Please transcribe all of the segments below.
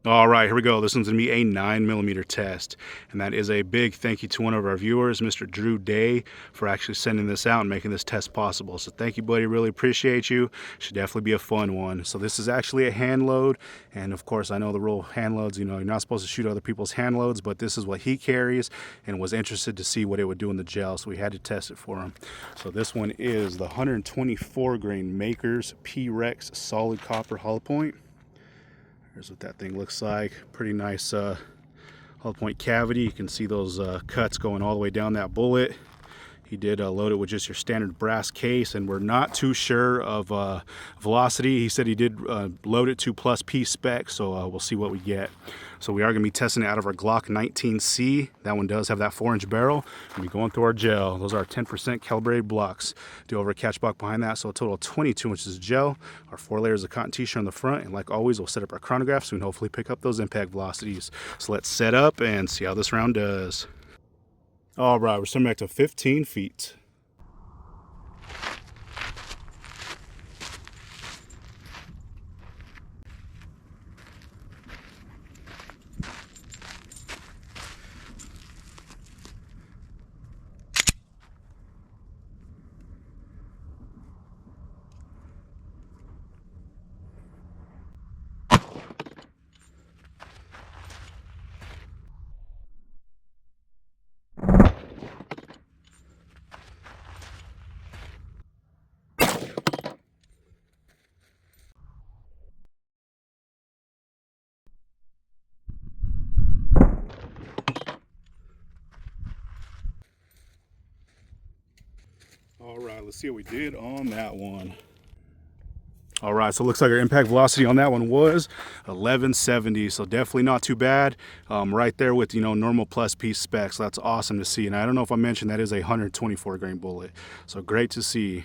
All right, here we go. This one's gonna be a 9mm test, and that is a big thank you to one of our viewers, Mr. Drew Day, for actually sending this out and making this test possible. So thank you, buddy. Really appreciate you. Should definitely be a fun one. So this is actually a hand load, and of course, I know the rule of hand loads. You know, you're not supposed to shoot other people's hand loads, but this is what he carries, and was interested to see what it would do in the gel, so we had to test it for him. So this one is the 124 grain Makers P-Rex solid copper hollow point. Here's what that thing looks like. Pretty nice hollow point cavity. You can see those cuts going all the way down that bullet. He did load it with just your standard brass case, and we're not too sure of velocity. He said he did load it to plus P spec, so we'll see what we get. So we are going to be testing it out of our Glock 19C. That one does have that 4-inch barrel. We'll be going through our gel. Those are 10% calibrated blocks. Do over a catch block behind that, so a total of 22 inches of gel. Our 4 layers of cotton t-shirt on the front, and like always, we'll set up our chronograph so we can hopefully pick up those impact velocities. So let's set up and see how this round does. All right, we're setting back to 15 feet. All right, let's see what we did on that one. All right, so it looks like our impact velocity on that one was 1170, so definitely not too bad. Right there with, you know, normal plus P specs. So that's awesome to see. And I don't know if I mentioned that is a 124 grain bullet, so great to see.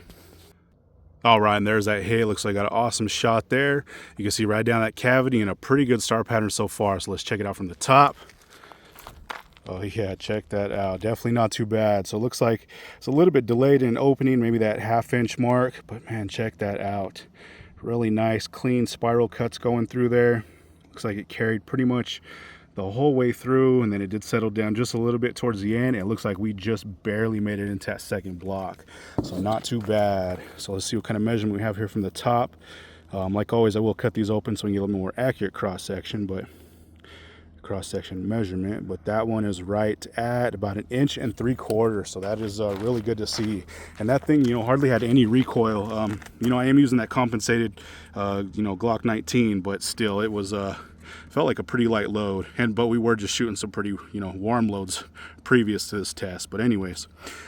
All right, and there's that hit. Looks like I got an awesome shot there. You can see right down that cavity and a pretty good star pattern so far. So let's check it out from the top. Oh yeah, check that out. Definitely not too bad. So it looks like it's a little bit delayed in opening, maybe that 1/2 inch mark, but man, check that out. Really nice, clean spiral cuts going through there. Looks like it carried pretty much the whole way through, and then it did settle down just a little bit towards the end. It looks like we just barely made it into that second block. So not too bad. So let's see what kind of measurement we have here from the top. Like always, I will cut these open so we can get a little more accurate cross section, but cross-section measurement, but that one is right at about 1.75 inches, so that is really good to see. And that thing, you know, hardly had any recoil. You know, I am using that compensated you know, Glock 19, but still it was felt like a pretty light load, but we were just shooting some pretty, you know, warm loads previous to this test. But anyways,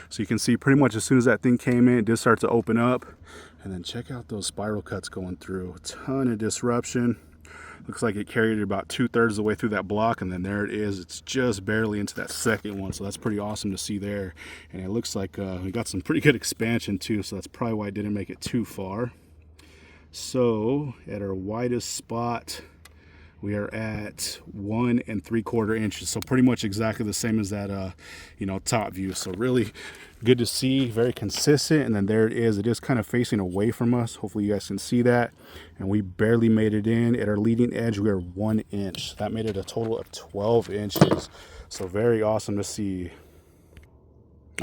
so you can see pretty much as soon as that thing came in, it did start to open up, and then check out those spiral cuts going through. A ton of disruption. Looks like it carried about 2/3 of the way through that block, and then there it is. It's just barely into that second one, so that's pretty awesome to see there. And it looks like we got some pretty good expansion too, so that's probably why it didn't make it too far. So at our widest spot, we are at 1.75 inches, so pretty much exactly the same as that you know, top view. So really good to see, very consistent. And then there it is kind of facing away from us. Hopefully you guys can see that. And we barely made it in. At our leading edge, we are 1 inch. That made it a total of 12 inches, so very awesome to see.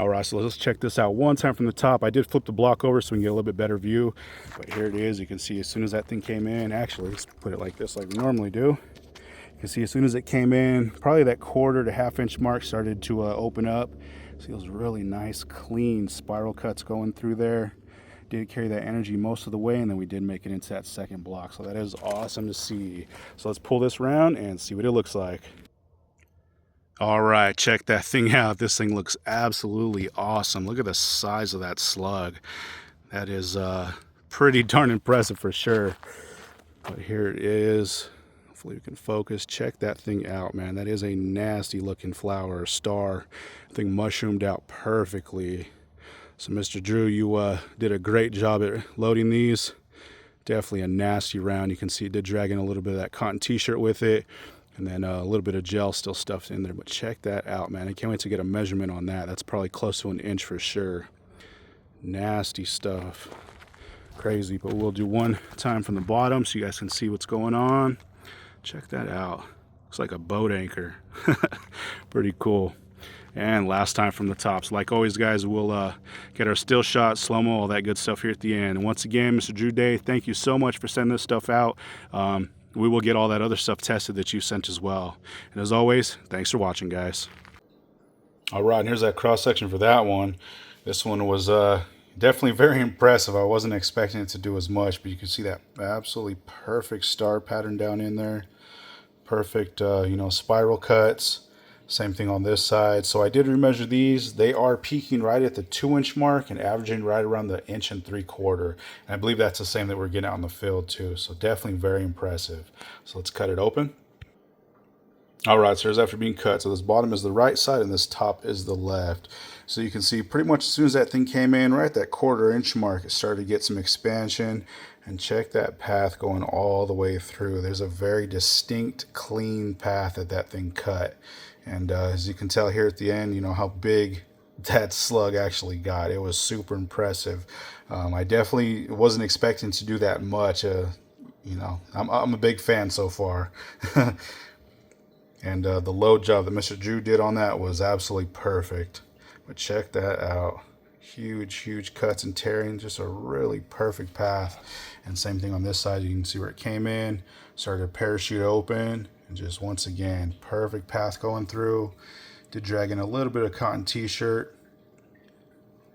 All right, so let's check this out one time from the top. I did flip the block over so we can get a little bit better view, but here it is. You can see as soon as that thing came in, actually, let's put it like this, like we normally do. You can see as soon as it came in, probably that 1/4 to 1/2 inch mark started to open up. See those really nice, clean spiral cuts going through there. Did carry that energy most of the way, and then we did make it into that second block. So that is awesome to see. So let's pull this around and see what it looks like. All right, check that thing out. This thing looks absolutely awesome. Look at the size of that slug. That is pretty darn impressive for sure. But here it is. Hopefully we can focus. Check that thing out, man. That is a nasty looking flower or star. I think mushroomed out perfectly. So Mr. Drew, you did a great job at loading these. Definitely a nasty round. You can see it did drag in a little bit of that cotton t-shirt with it. And then a little bit of gel still stuffed in there. But check that out, man. I can't wait to get a measurement on that. That's probably close to 1 inch for sure. Nasty stuff. Crazy. But we'll do one time from the bottom so you guys can see what's going on. Check that out. Looks like a boat anchor. Pretty cool. And last time from the top. So like always, guys, we'll get our still shot, slow-mo, all that good stuff here at the end. And once again, Mr. Drew Day, thank you so much for sending this stuff out. We will get all that other stuff tested that you sent as well. And as always, thanks for watching, guys. All right, and here's that cross-section for that one. This one was definitely very impressive. I wasn't expecting it to do as much, but you can see that absolutely perfect star pattern down in there. Perfect, you know, spiral cuts. Same thing on this side. So I did remeasure these. They are peaking right at the 2-inch mark and averaging right around the 1 3/4. And I believe that's the same that we're getting out in the field too. So definitely very impressive. So let's cut it open. All right, so here's after being cut. So this bottom is the right side and this top is the left. So you can see pretty much as soon as that thing came in, right at that 1/4 inch mark, it started to get some expansion. And check that path going all the way through. There's a very distinct, clean path that thing cut. And as you can tell here at the end, you know, how big that slug actually got. It was super impressive. I definitely wasn't expecting to do that much. You know, I'm a big fan so far. And the load job that Mr. Drew did on that was absolutely perfect. But check that out. Huge, huge cuts and tearing. Just a really perfect path. And same thing on this side. You can see where it came in. Started to parachute open. And just once again, perfect path going through. Did drag in a little bit of cotton t-shirt.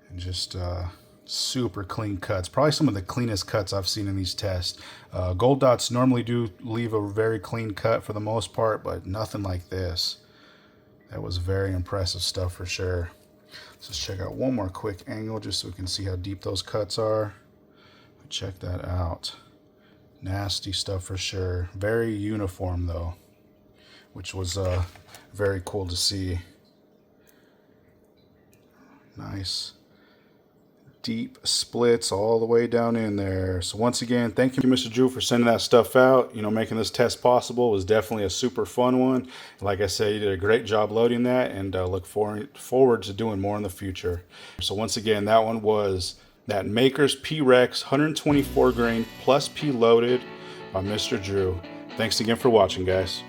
And just super clean cuts. Probably some of the cleanest cuts I've seen in these tests. Gold dots normally do leave a very clean cut for the most part, but nothing like this. That was very impressive stuff for sure. So let's check out one more quick angle just so we can see how deep those cuts are. Check that out. Nasty stuff for sure. Very uniform though, which was very cool to see. Nice deep splits all the way down in there. So once again, thank you, Mr. Drew, for sending that stuff out. You know, making this test possible. It was definitely a super fun one. Like I said, you did a great job loading that, and look forward to doing more in the future. So once again, that one was that Maker's P-Rex 124 grain plus P loaded by Mr. Drew. Thanks again for watching, guys.